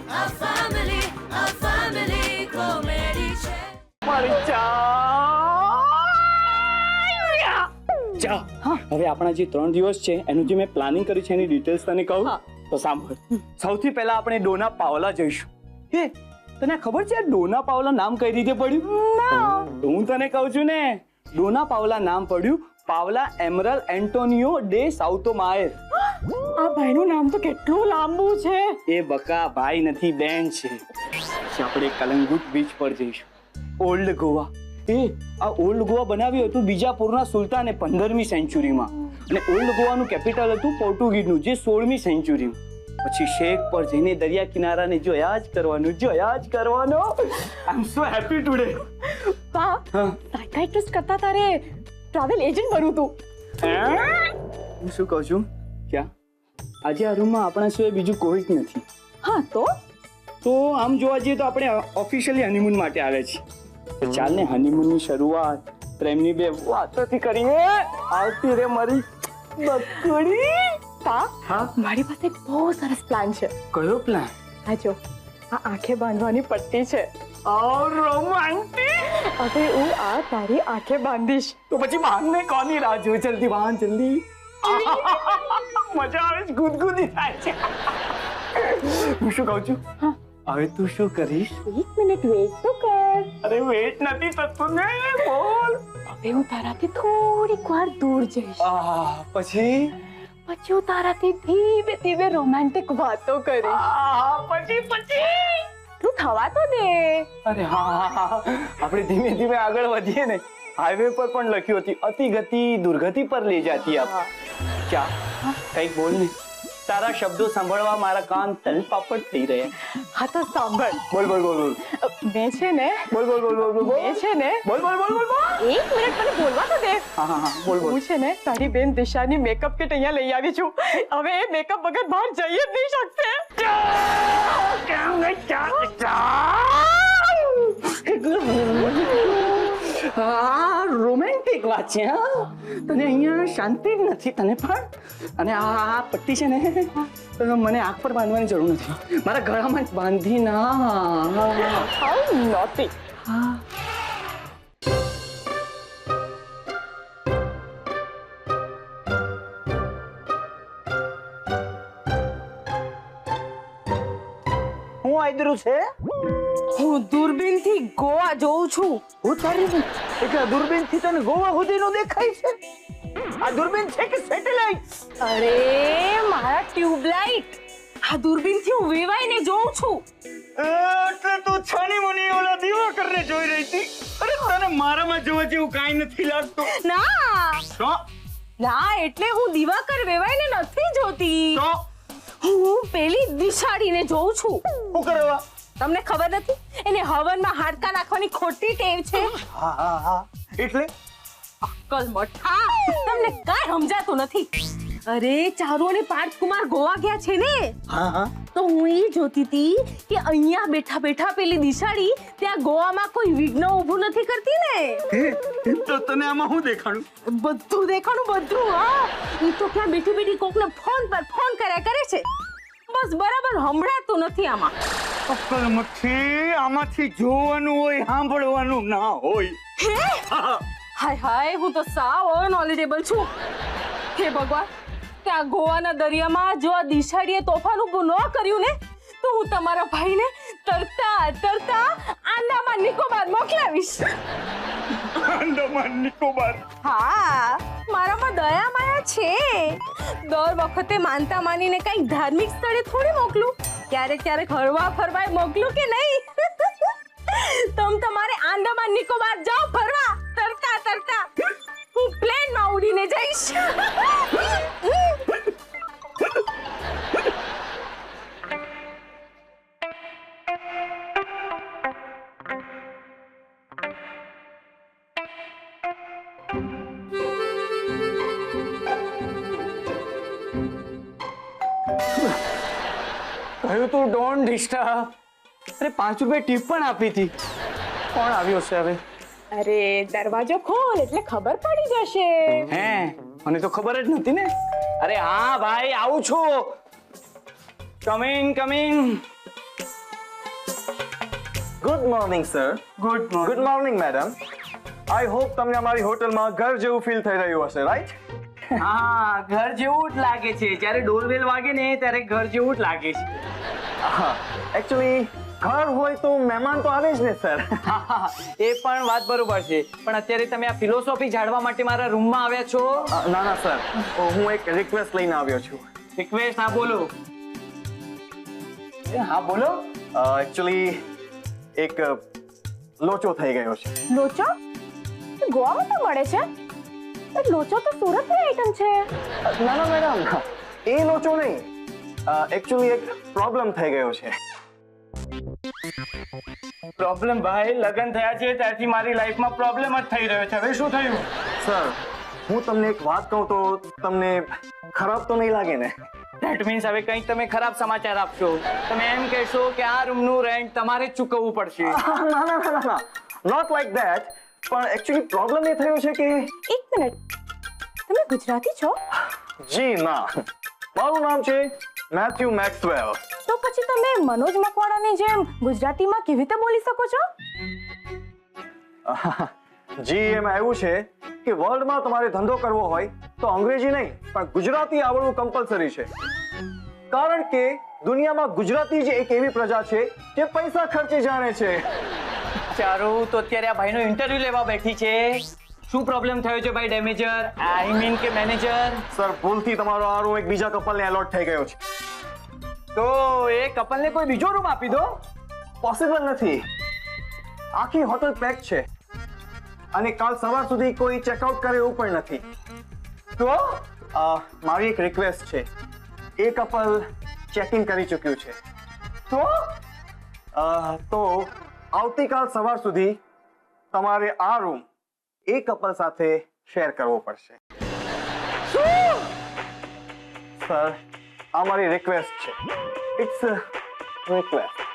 a family comedy છે. જા હવે આપણા જે 3 દિવસ છે એનું જે મેં પ્લાનિંગ કર્યું છે એની ડિટેલ્સ તને કહું તો સાંભળ. સૌથી પહેલા આપણે ડોના પાવલા જઈશું. હે તને ખબર છે ડોના પાવલા નામ કઈ રીતે પડ્યું? હું તને કહું છું ને, ડોના પાવલા નામ પડ્યું પાવલા એમરલ એન્ટોનિયો ડે સાઉતોમાયર. આ ભાઈનું નામ તો કેટલું લાંબુ છે. એ બકા ભાઈ નથી, બેન છે. આપણે કલંગુટ બીચ પર જઈશું. ઓલ્ડ ગોવા. આ ઓલ્ડ ગોવા બનાવ્યું હતું બીજાપુરના સુલતાને 15મી સેન્ચુરીમાં, અને ઓલ્ડ ગોવાનું કેપિટલ હતું પોર્ટુગીઝનું જે 16મી સેન્ચુરીમાં. પછી શેક પર જઈને દરિયા કિનારાને જોયા જ કરવાનો. આઈ એમ સો હેપી ટુડે. પા સાયકાઇટ્રિસ્ટ કરતા તારે ટ્રાવેલ એજન્ટ બનવું તું. હું શું કહું છું, ક્યાં આજે આ રૂમમાં આપણા સિવાય બીજું કોઈ જ નથી. હા તો આમ જોવા જઈએ તો આપણે ઓફિશિયલી હનીમૂન માટે આવે છે. તો ચાલ ને હનીમૂનની શરૂઆત પ્રેમની 2 વાતોથી કરીએ. આવતી રે મારી બકડી. પા હા મારી પાસે એક બહુ સરસ પ્લાન છે. કયો પ્લાન? આ જો આ આંખે બાંધવાની પટ્ટી છે. રોમાન્ટિક. હવે હું આ તારી આંખે બાંધીશ. તો પછી બાંધને કોની રાહ જોઈ? જલ્દી બાંધ જલ્દી. મજા આવે છે, ગુદગુદી થાય છે. હું શું કહું છું, હવે તું શું કરીશ? 1 મિનિટ વેઇટ તો કર. અરે વેટ નથી થતું ને, બોલ. હવે હું તારાથી થોડીક વાર દૂર જઈશ. પછી હું તારાથી ધીમે ધીમે રોમેન્ટિક વાતો કરીશ. પછી તું થવા તો દે. અરે હા આપણે ધીમે ધીમે આગળ વધીએ ને. હાઈવે પર પણ લખ્યું હતું અતિ ગતિ દુર્ગતિ પર લઈ જાતી આપ. ક્યાં કઈક બોલ ને, તારા શબ્દો સાંભળવા મારા કાન તલપાપડ થઈ રહ્યા. હા તો સાંભળ. બોલ બોલ બોલ બોલ. મેં છે ને બોલ બોલ બોલ બોલ બોલ. મેં છે ને બોલ બોલ બોલ બોલ. 1 મિનિટ મને બોલવા તો દે. હા બોલ બોલ. હું છે ને તારી બેન દિશાની મેકઅપ કિટ અહીંયા લઈ આવી છું. હવે એ મેકઅપ વગર બહાર જઈ જ નહીં શકશે. રોમેન્ટિક વાત છે. તને અહીંયા શાંતિ જ નથી તને પણ. અને આ પટ્ટી છે ને મને આંખ પર બાંધવાની જરૂર નથી, મારા ગળામાં જ બાંધી ના. How naughty. હું આદરું છે. હું દૂરબીન થી ગોવા જોઉં છું. હું તારી એટલે દૂરબીન થી તને ગોવા સુધીનું દેખાય છે? આ દૂરબીન છે કે સેટેલાઇટ? અરે મારા ટ્યુબલાઇટ. આ દૂરબીન થી હું વેવાઈને જોઉં છું. એટલે તું છાની મુની ઓલા દીવા કરને જોઈ રહી હતી. અરે તને મારામાં જોવા જેવું કાઈ નથી લાગતું. ના તો ના એટલે હું દિવાકર વેવાઈને નથી જોતી. તો હું પેલી દિશાડીને જોઉં છું. શું કરવા? તમને ખબર નથી એને હવનમાં હાડકા નાખવાની ખોટી ટેવ છે. હા એટલે અક્કલ મઠા તમને કાઈ સમજાતું નથી. અરે ચારુ અને પાર્થકુમાર ગોવા ગયા છે ને, હા તો હું એ જોતી હતી કે અહીંયા બેઠા બેઠા પેલી દિશાડી ત્યાં ગોવામાં કોઈ વિઘ્ન ઊભું નથી કરતી ને. તો તને આમાં શું દેખાણું? બધું દેખાણું બધું. હા ઈ તો ક્યાં બેઠી બેઠી કોકને ફોન પર ફોન કર્યા કરે છે. બસ બરાબર સંભળાતું નથી આમાં. અક્કલ મઠી, આમાંથી જોવાનું હોય સાંભળવાનું ના હોય. હાય હાય હું તો સાવ નોલેજેબલ છું. હે ભગવાન, ત્યાં ગોવાના દરિયામાં જો આ દિશાડીએ તોફાન ઊભું ન કર્યું ને તો હું તમારા ભાઈને તરતા તરતા આંદામાન નિકોબાર મોકલાવીશ. આંદામાન નિકોબાર? હા મારામાં દયા માયા છે. દર વખતે માનતા માનીને કઈ ધાર્મિક સ્થળે થોડી મોકલું, ક્યારેક ક્યારેક હરવા ફરવાય મોકલું કે નહીં. તમારે આંદામાન નિકોબાર જાઓ ફરવા તરતા તરતા. હું પ્લેનમાં ઉડીને જઈશ. કહ્યું તું ડોન્ટ ડિસ્ટર્બ. અરે 5 રૂપિયા ટીપ પણ આપી હતી. કોણ આવ્યો છે હવે? અરે દરવાજો ખોલ એટલે ખબર પડી જશે. હે મને તો ખબર જ નથી ને. અરે હા ભાઈ આવું છું. Coming coming. Good morning sir. Good good morning madam. I hope તમને અમારી હોટલમાં ઘર જેવું ફીલ થઈ રહ્યું હશે, રાઈટ? હા, ઘર જેવું જ લાગે છે. જ્યારે ડોરબેલ વાગે ને ત્યારે ઘર જેવું જ લાગે છે. હા, એકચ્યુઅલી ઘર હોય તો મહેમાન તો આવે જ ને સર. એ પણ વાત બરોબર છે, પણ અત્યારે તમે આ ફિલોસોફી જાણવા માટે મારા રૂમમાં આવ્યા છો? ના ના સર, હું એક રિક્વેસ્ટ લઈને આવ્યો છું. રિક્વેસ્ટ? હા બોલો. હા બોલો. એકચ્યુઅલી એક લોચો થઈ ગયો છે. લોચો ગોવામાં તો મળે છે. લોચો તો સુરતની આઈટમ છે. ના ના મેડમ, એ લોચો નહીં. એકચ્યુઅલી એક પ્રોબ્લેમ થઈ ગયો છે. પ્રોબ્લેમ? ભાઈ, લગ્ન થયા છે ત્યારથી મારી લાઈફમાં પ્રોબ્લેમ જ થઈ રહ્યો છે. હવે શું થયું? સર, હું તમને એક વાત કહું તો તમને ખરાબ તો નહીં લાગે ને? ધેટ મીન્સ હવે કંઈક તમે ખરાબ સમાચાર આપશો. તમે એમ કહેશો કે આ રૂમનું રેન્ટ તમારે જ ચૂકવવું પડશે. ના ના ના ના, નોટ લાઈક ધેટ. પણ એકચ્યુઅલી પ્રોબ્લેમ એ થયો છે કે... એક મિનિટ, તમે ગુજરાતી છો? જી ના, મારું નામ છે મેથ્યુ મેક્સવેલ. તો પછી તમે મનોજ મકવાણાની જેમ ગુજરાતીમાં કેવી રીતે બોલી શકો છો? જી, એમાં એવું છે કે વર્લ્ડમાં તમારે ધંધો કરવો હોય તો અંગ્રેજી નહીં પણ ગુજરાતી આવડવું કમ્પલસરી છે. કારણ કે દુનિયામાં ગુજરાતી જ એક એવી પ્રજા છે જે પૈસા ખર્ચી જાણે છે. ચારુ તો અત્યારે આ ભાઈનો ઇન્ટરવ્યુ લેવા બેઠી છે. શું પ્રોબ્લેમ થયો છે ભાઈ ડેમેજર? આઈ મીન કે મેનેજર? સર, ભૂલથી તમારો આ રૂમ એક બીજા કપલને એલોટ થઈ ગયો છે. તો એ કપલને કોઈ બીજો રૂમ આપી દો. પોસિબલ નથી. આખી હોટલ પેક છે અને કાલ સવાર સુધી કોઈ ચેકઆઉટ કરે એવું પણ નથી. તો મારી એક રિક્વેસ્ટ છે. એ કપલ ચેક ઇન કરી ચૂક્યું છે. તો આવતીકાલ સવાર સુધી તમારે આ રૂમ એ કપલ સાથે શેર કરવો પડશે. સર, આ મારી રિક્વેસ્ટ છે. It's request.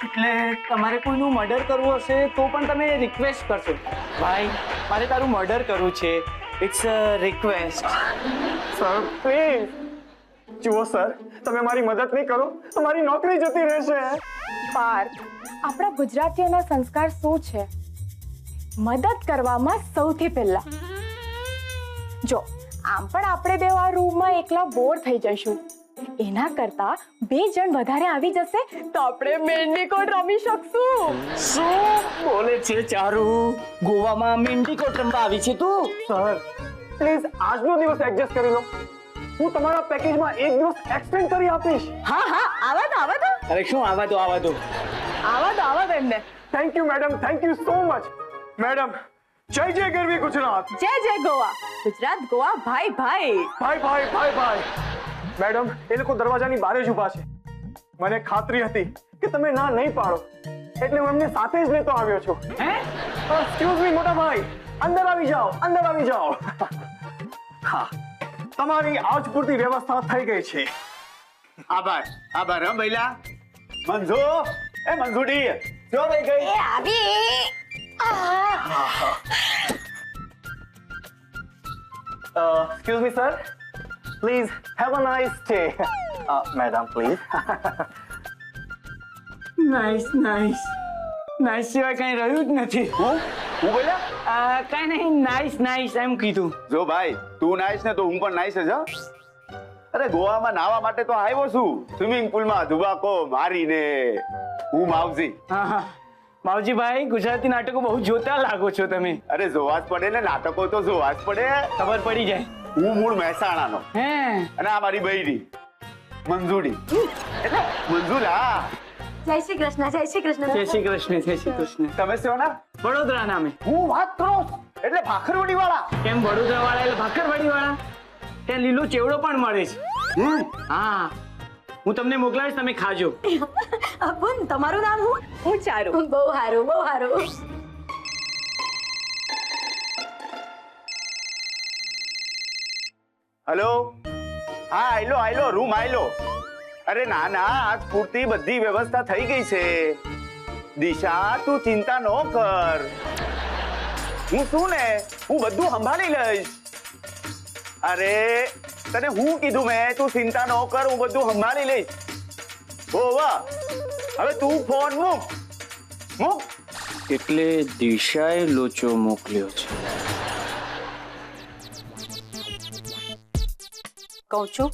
એટલે તમારે કોઈનું મર્ડર કરવું હશે તો પણ તમે રિક્વેસ્ટ કરશો? ભાઈ, મારે તારું મર્ડર કરવું છે. It's a request. Sir please. જુઓ સર, તમે મારી મદદ નહીં કરો તો મારી નોકરી જતી રહેશે. પાર્થ, આપણા ગુજરાતીઓના સંસ્કાર શું છે? મદદ કરવામાં સૌથી પહેલા. જો આમ પણ આપણે બે આ રૂમમાં એકલા બોર થઈ જઈશું. એના કરતા 2 જણ વધારે આવી જશે તો આપણે મેન્ડીકોટ રમી શકશું. શું બોલે છે ચારુ? ગોવામાં મેન્ડીકોટ રમવા આવી છે તું? સર પ્લીઝ આજનો દિવસ એડજસ્ટ કરી લો. હું તમારા પેકેજમાં એક દિવસ એક્સટેન્ડ કરી આપીશ. હા હા, આવા દો. અરે શું આવા દો એમને. Thank you madam, thank you so much. Madam, જય જય ગરવી ગુજરાત. જય જય ગોવા. ગુજરાત ગોવા ભાઈ ભાઈ. ભાઈ. મેડમ, એ લોકો દરવાજાની બહાર જ ઊભા છે. મને ખાતરી હતી કે તમે ના નહીં પાડો એટલે હું એમને સાથે જ લેતો આવ્યો છું. એક્સક્યુઝ મી મોટા ભાઈ, અંદર આવી જાઓ. હા, તમારી આજ પૂરતી વ્યવસ્થા થઈ ગઈ છે. આભાર હો ભઈલા. મંજુડી જો રહી ગઈ. એ આવી. Excuse me, sir. Please have a nice day. Madam, please. Nice સિવાય કઈ રહ્યું જ નથી. હું બોલ્યા? કઈ નહીં, નાઈસ એમ કીધું. જો ભાઈ, તું નાઈસ ને તો હું પણ નાઈસ જ. અરે ગોવામાં નાવા માટે તો આવ્યો છું. સ્વિમિંગ પુલમાં ધુબાકો મારીને. હું માવજી. હા માવજી ભાઈ, ગુજરાતી નાટકો બહુ જોતા લાગો છો તમે. અરે જોવા જ પડે ને, નાટકો તો જોવા જ પડે. ખબર પડી જાય. હું મૂળ મહેસાણાનો હે? અને આ મારી બૈરી મંજુડી. એટલે મંજુલા. જય શ્રી કૃષ્ણ. જય શ્રી કૃષ્ણ. તમે છો ને? વડોદરા નામે. હું વાત કરો એટલે ભાખરવડી વાળા. કેમ વડોદરા વાળા એટલે ભાખરવાડી વાળા? ત્યાં લીલો ચેવડો પણ મળે છે. હા, હું તમને મોકલાવીશ, તમે ખાજો. અપુન, તમારું નામ શું? હું ચારુ. બહુ સારું. હેલો. હા, આયલો રૂમ આયલો. અરે ના આજ પૂરતી બધી વ્યવસ્થા થઈ ગઈ છે. દિશા, તું ચિંતા ન કર. હું શું ને, હું બધું સંભાળી લઈશ. અરે તને હું કીધું મેં, તું ચિંતા ન કર, હું બધું સંભાળી લઈશ. હવે તું ફોન મૂક. મૂક. એટલે દિશાએ લોચો મોકલ્યો છે. કહું છું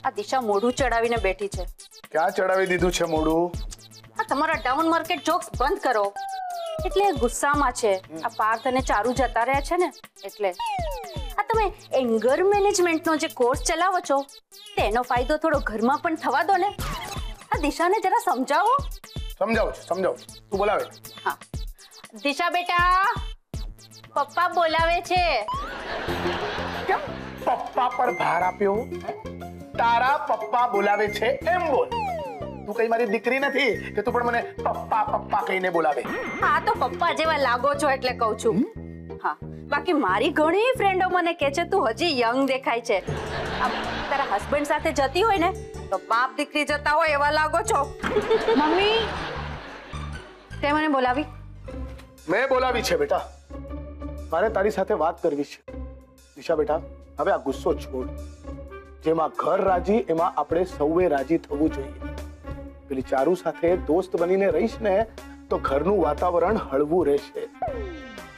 આ દિશા મોઢું ચડાવીને બેઠી છે. ક્યાં ચડાવી દીધું છે મોઢું? આ તમારા ડાઉન માર્કેટ જોક્સ બંધ કરો. એટલે એ ગુસ્સામાં છે. આ પાર્થ અને ચારુ જતા રહ્યા છે ને એટલે. આ તમે એંગર મેનેજમેન્ટનો જે કોર્સ ચલાવો છો તેનો ફાયદો થોડો ઘરમાં પણ થવા દો ને. આ દિશાને જરા સમજાવો. સમજાવું છું. તું બોલાવે. હા દિશા બેટા પપ્પા બોલાવે છે. કેમ પપ્પા પર ભાર આપ્યો? તારા પપ્પા બોલાવે છે એમ બોલ. તું કઈ મારી દીકરી નથી કે તું પણ મને પપ્પા પપ્પા કહીને બોલાવે. હા તો પપ્પા જેવા લાગો છો એટલે કહું છું. હા બાકી મારી ઘણી ફ્રેન્ડો મને કહે છે તું હજી યંગ દેખાય છે. તારા હસબન્ડ સાથે જતી હોય ને તો બાપ દીકરી જતા હોય એવા લાગો છો. મમ્મી તે મને બોલાવી? મેં બોલાવી છે બેટા. મારે તારી સાથે વાત કરવી છે. દિશા બેટા હવે આ ગુસ્સો છોડ. જેમાં ઘર રાજી એમાં આપણે સૌએ રાજી થવું જોઈએ. પેલી ચારુ સાથે દોસ્ત બનીને રહીશ ને તો ઘરનું વાતાવરણ હળવું રહેશે.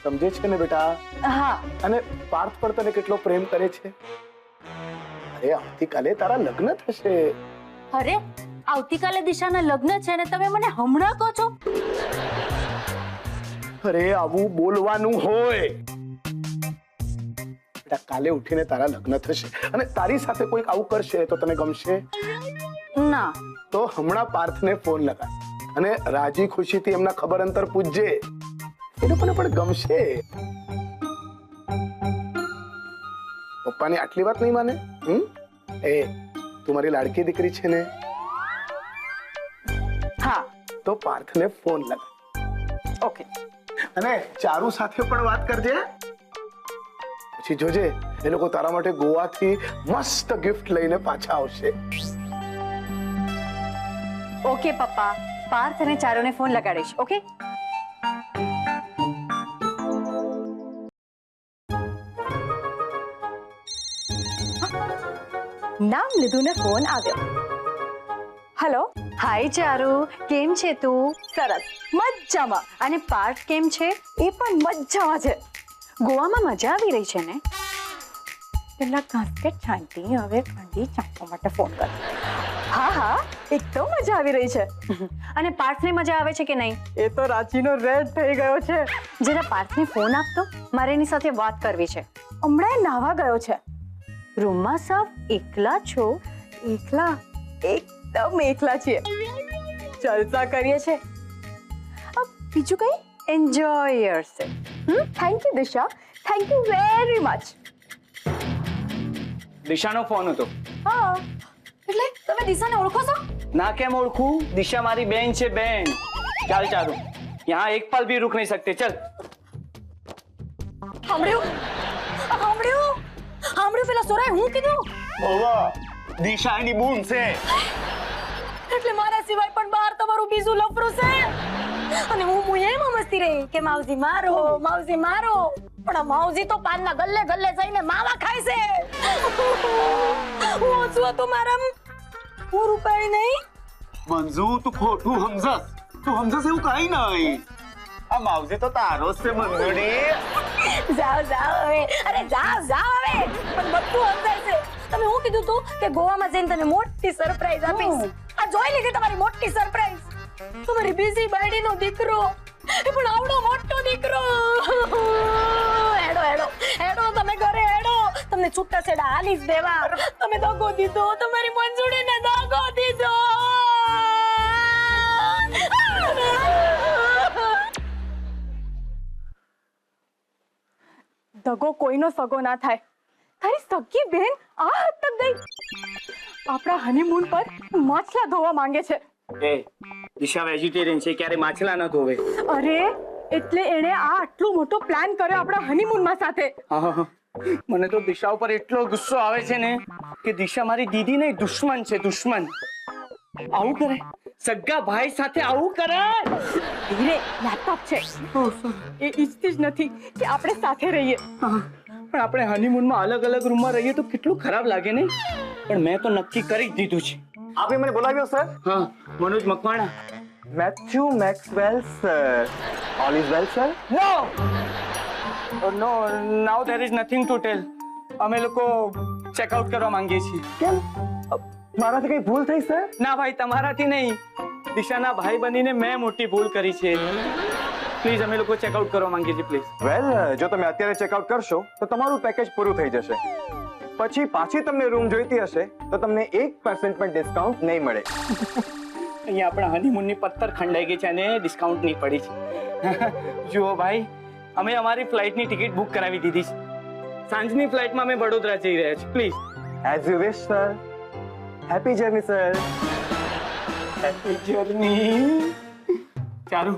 સમજે છે ને બેટા? હા. અને પાર્થ પણ તને કેટલો પ્રેમ કરે છે. અરે આવતીકાલે તારા લગ્ન થશે. અરે આવતીકાલે દિશાના લગ્ન છે ને તમે મને હમણાં કહો છો? અરે આવું બોલવાનું હોય. બેટા કાલે ઉઠીને તારા લગ્ન થશે અને તારી સાથે કોઈક આવું કરશે તો તને ગમશે? ના. તો હમણાં પાર્થને ફોન લગાડ અને રાજી ખુશીથી એમના ખબર અંતર પૂછજે. એ લોકોને પણ ગમશે. પપ્પાની આટલી વાત નહીં માને? એ તું મારી લાડકી દીકરી છે ને? હા. તો પાર્થને ફોન લગાડ. ઓકે. અને ચારુ સાથે પણ વાત કરજે. પછી જોજે એ લોકો તારા માટે ગોવાથી મસ્ત ગિફ્ટ લઈને પાછા આવશે. ઓકે પપ્પા પાર્થ અને ચારુને ફોન લગાડીશ. ઓકે. નામ લીધું ને ફોન આવ્યો. હેલો. હાય ચારુ કેમ છે તું? સરસ મજામાં. અને પાર્થ કેમ છે? એ પણ મજામાં છે. ગોવામાં મજા આવી રહી છે ને? પેલા કાસ્કેટ છાંટી હવે ઠંડી ચાંપવા માટે ફોન કર. હા એકદમ મજા આવી રહી છે. અને પાર્થને મજા આવે છે કે નહીં? એ તો રાંચીનો રેડ થઈ ગયો છે. જરા પાર્થને ફોન આપતો મારે એની સાથે વાત કરવી છે. હમણાં એ નાવા ગયો છે. રૂમમાં સાવ એકલા છો? એકલા? એકદમ એકલા છીએ. જલસા કરીએ છે. બીજું કઈ? Enjoy yourself. Thank you Disha. Thank you very much. દિશાનો ફોન હતો. હા. એટલે તમે દિશાને ઓળખો છો? ના કેમ ઓળખું? દિશા મારી બહેન છે બહેન. ચાલ ચાલુ यहाँ एक पल भी रुक नहीं सकते. चल. સાંભળ્યું પેલા સોરાએ હું કીધું? ઓવા દિશાની બૂન છે. એટલે મારા સિવાય પણ બહાર તમારું બીજું લફરું છે. અને હું એમ મસ્તી રહી કે માવજી મારો પણ આ માવજી તો પાનના ગલ્લે ગલ્લે જઈને માવા ખાય છે. હું છું તો મારા પૂરું પાડી નહીં. મંજુ તું ખોટું સમજસ. તું સમજસ એવું કઈ નહીં. આ માવજી તો તારો જ છે મંજુડી. જાઓ હવે. અરે જાઓ હવે. પણ બધું સમજાય છે. તમે હું કીધું તું કે ગોવામાં જઈને તને મોટી સરપ્રાઈઝ આપીશ. આ જોઈ લીધી તમારી મોટી સરપ્રાઈઝ. તમારી બીજી બાયડીનો દીકરો એ પણ આવડો મોટો દીકરો. હેડો તમે ઘરે હેડો. તમને છૂટા છેડા હાલી જ દેવા. તમે દગો દીધો તમારી મંજુડીને દગો દીધો. દગો કોઈનો સગો ના થાય. તારી સગી બેન આ હદ તક ગઈ. આપણા હનીમૂન પર માછલા ધોવા માંગે છે. એ દિશા વેજીટેરિયન છે, ક્યારે માછલા ન ધોવે. અરે એટલે એણે આ આટલો મોટો પ્લાન કર્યો આપણા હનીમૂનમાં સાથે. હા, મને તો દિશા ઉપર એટલો ગુસ્સો આવે છે ને કે દિશા મારી દીદી નહીં દુશ્મન છે, દુશ્મન. આવું કરે સગા ભાઈ સાથે આવું કરે. ધીરે લેપટોપ છે. એ ઈચ્છતી જ નથી કે આપણે સાથે રહીએ. પણ આપણે હનીમૂનમાં અલગ અલગ રૂમમાં રહીએ તો કેટલું ખરાબ લાગે ને. પણ મેં તો નક્કી કરી જ દીધું છે. આપે મને બોલાવ્યો સર? હા, Manoj Makwana. Matthew Maxwell sir. All is well sir? No now there is nothing to tell. અમે લોકો ચેકઆઉટ કરવા માંગીએ છીએ. કેમ? મારાથી કઈ ભૂલ થઈ સર? ના ભાઈ, તમારાથી નહીં. દિશાના ભાઈ બનીને મેં મોટી ભૂલ કરી છે. પ્લીઝ અમે લોકો ચેકઆઉટ કરવા માંગીએ છીએ પ્લીઝ. વેલ, જો તમે અત્યારે ચેકઆઉટ કરશો તો તમારું પેકેજ પૂરું થઈ જશે. પછી પાછી તમને રૂમ જોઈતી હશે તો તમને 1% પણ ડિસ્કાઉન્ટ નહીં મળે. અહીંયા આપણા હનીમૂનની પત્તર ખંડાઈ ગઈ છે અને ડિસ્કાઉન્ટ નહીં પડી છે. જુઓ ભાઈ, અમે અમારી ફ્લાઇટની ટિકિટ બુક કરાવી દીધી છે. સાંજની ફ્લાઇટમાં અમે વડોદરા જઈ રહ્યા છીએ. Please. As you wish sir. Happy journey sir. Happy journey. Charu,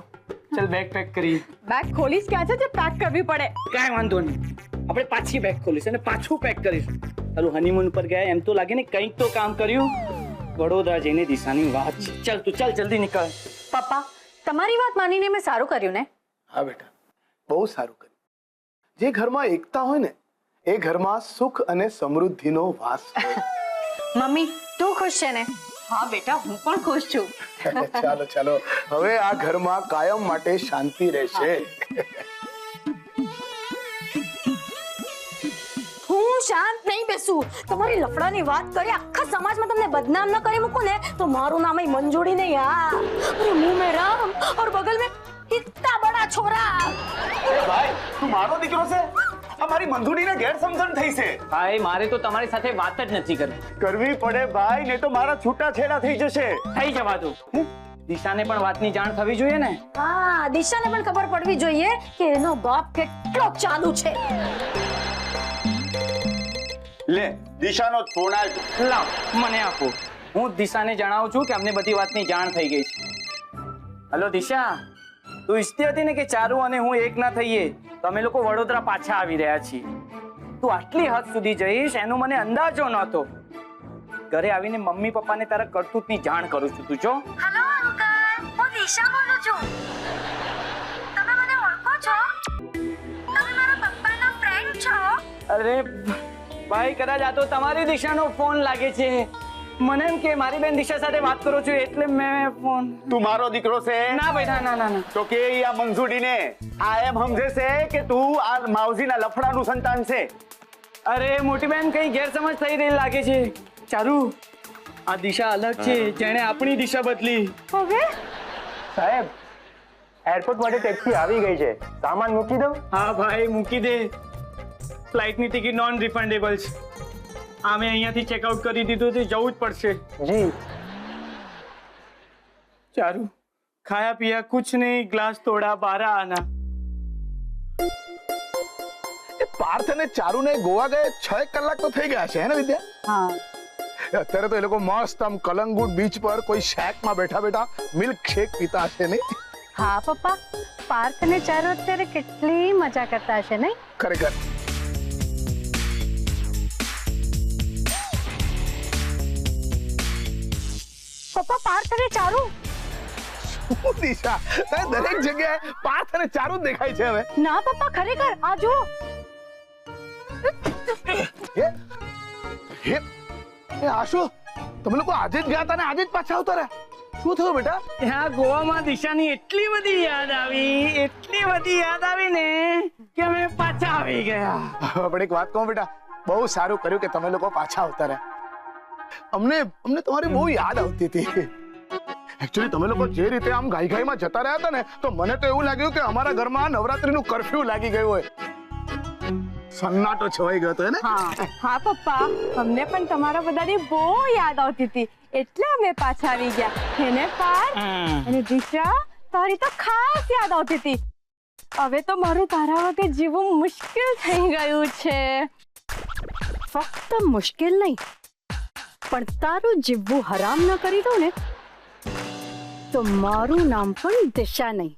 ચલ બેગ પેક કરીએ. બેગ ખોલીશ ક્યાં છે જે પેક કરવી પડે? કાંઈ વાંધો નહીં, આપણે પાછી બેગ ખોલીશું અને પાછું પેક કરીશું. તારું હનીમૂન પર ગયા એમ તો લાગે ને કંઈક તો કામ કર્યું. વડોદરા જઈને દિશાની વાત છે. ચાલ તું ચાલ, જલ્દી નીકળ. પપ્પા, તમારી વાત માનીને મેં સારું કર્યું ને. હા બેટા, બહુ સારું કર્યું. જે ઘરમાં એકતા હોય ને એ ઘરમાં સુખ અને સમૃદ્ધિનો વાસ હોય. મમ્મી, તું ખુશ છે ને? હા બેટા, હું પણ ખુશ છું. ચાલો ચાલો, હવે આ ઘરમાં કાયમ માટે શાંતિ રહેશે. હું શાંત નહીં બેસું. તમારી લફડાની વાત કરી આખા સમાજમાં તમને બદનામ ન કરી મૂકું ને તો મારું નામ મંજૂરી નહીં. हाँ, अरे मुंह में राम और बगल में इतना बड़ा छोरा. ભાઈ, તું મારો દીકરો છે? અમારી મંજૂરીને ગેરસમજણ થઈ છે. ભાઈ, મારે તો તમારી સાથે વાત જ નથી કરવી. કરવી પડે ભાઈ, નહીં તો મારા છૂટાછેડા થઈ જશે. થઈ જવા દો. દિશાને પણ વાતની જાણ થવી જોઈએ ને. હા, દિશાને પણ ખબર પડવી જોઈએ કે એનો બાપ કેટલો ચાલુ છે. લે, દિશાનો જ ફોન આવ્યો. લાવ, મને આપો. હું દિશાને જણાવું છું કે અમને બધી વાતની જાણ થઈ ગઈ છે. હલો દિશા, તું ઈચ્છતી હતી ને કે ચારુ અને હું એક ના થઈએ તો અમે લોકો વડોદરા પાછા આવી રહ્યા છીએ. તું આટલી હદ સુધી જઈશ એનો મને અંદાજો નહોતો. ઘરે આવીને મમ્મી પપ્પાને તારા કરતૂતની જાણ કરું છું. તું જો. હેલો અંકલ, હું દિશા બોલું છું. તમે મને ઓળખો છો? તમે મારા પપ્પાના ફ્રેન્ડ છો? અરે ભાઈ, કદાચ આ તો તમારી દિશાનો ફોન લાગે છે. મને એમ કે મારી બેન દિશા સાથે વાત કરો છો એટલે મેં ફોન. તું મારો દીકરો છે? ના ભાઈ, ના ના ના ના. તો કે આ મંજૂરીને આ એમ સમજે છે કે તું આ માવજીના લફડાનું સંતાન છે. અરે મોટી બેન, કઈ ગેરસમજ થઈ રહી લાગે છે. ચારુ, આ દિશા અલગ છે, જેણે આપણી દિશા બદલી. હવે સાહેબ, એરપોર્ટ માટે ટેક્સી આવી ગઈ છે. સામાન મૂકી દઉં? હા ભાઈ, મૂકી દે. ફ્લાઇટની ટિકિટ નોન રિફંડેબલ છે. અમે અહીંયાથી ચેકઆઉટ કરી દીધું છે, જવું જ પડશે. જી. ચારુ, ખાયા પિયા કુછ નહીં, ગ્લાસ તોડા 12 આના. એ પાર્થ અને ચારુને ગોવા ગયે 6 કલાક તો થઈ ગયા છે હે ને વિદ્યા? હા. અત્યારે તો એ લોકો મસ્ત આમ કલંગુટ બીચ પર કોઈ શેકમાં બેઠા બેઠા મિલ્ક શેક પીતા હશે નહીં? હા પપ્પા, પાર્થ અને ચારુ અત્યારે કેટલી મજા કરતા હશે નહીં? ખરેખર. પપ્પા, પાર્થ અને ચારુ. શું દિશા, તને દરેક જગ્યાએ પાર્થ અને ચારુ જ દેખાય છે હવે. ના પપ્પા, ખરેખર આ જુઓ. હે હે એ આશુ, તમે લોકો આજે જ ગયા હતા ને આજે જ પાછા આવતા રહ્યા? શું થયું બેટા? ત્યાં ગોવામાં દિશાની એટલી બધી યાદ આવી ને કે અમે પાછા આવી ગયા. પણ એક વાત કહું બેટા, બહુ સારું કર્યું કે તમે લોકો પાછા આવતા રહ્યા. અમને તમારી બહુ યાદ આવતી હતી. એકચ્યુઅલી તમે લોકો જે રીતે આમ ગાઈમાં જતા રહ્યા હતા ને તો મને તો એવું લાગ્યું કે અમારા ઘરમાં નવરાત્રીનું કર્ફ્યુ લાગી ગયું હોય. સન્નાટો છવાઈ ગયો હતો ને? હા પપ્પા, અમને પણ તમારા બધાની બહુ યાદ આવતી હતી એટલે અમે પાછા આવી ગયા. એને પાર્થ અને દિશા, તારી તો ખાસ યાદ આવતી હતી. હવે તો મારું તારા વગર જીવવું મુશ્કેલ થઈ ગયું છે. ફક્ત મુશ્કેલ નહીં, પણ તારું જીવવું હરામ ન કરી દઉં ને તો મારું નામ પણ દિશા નહીં,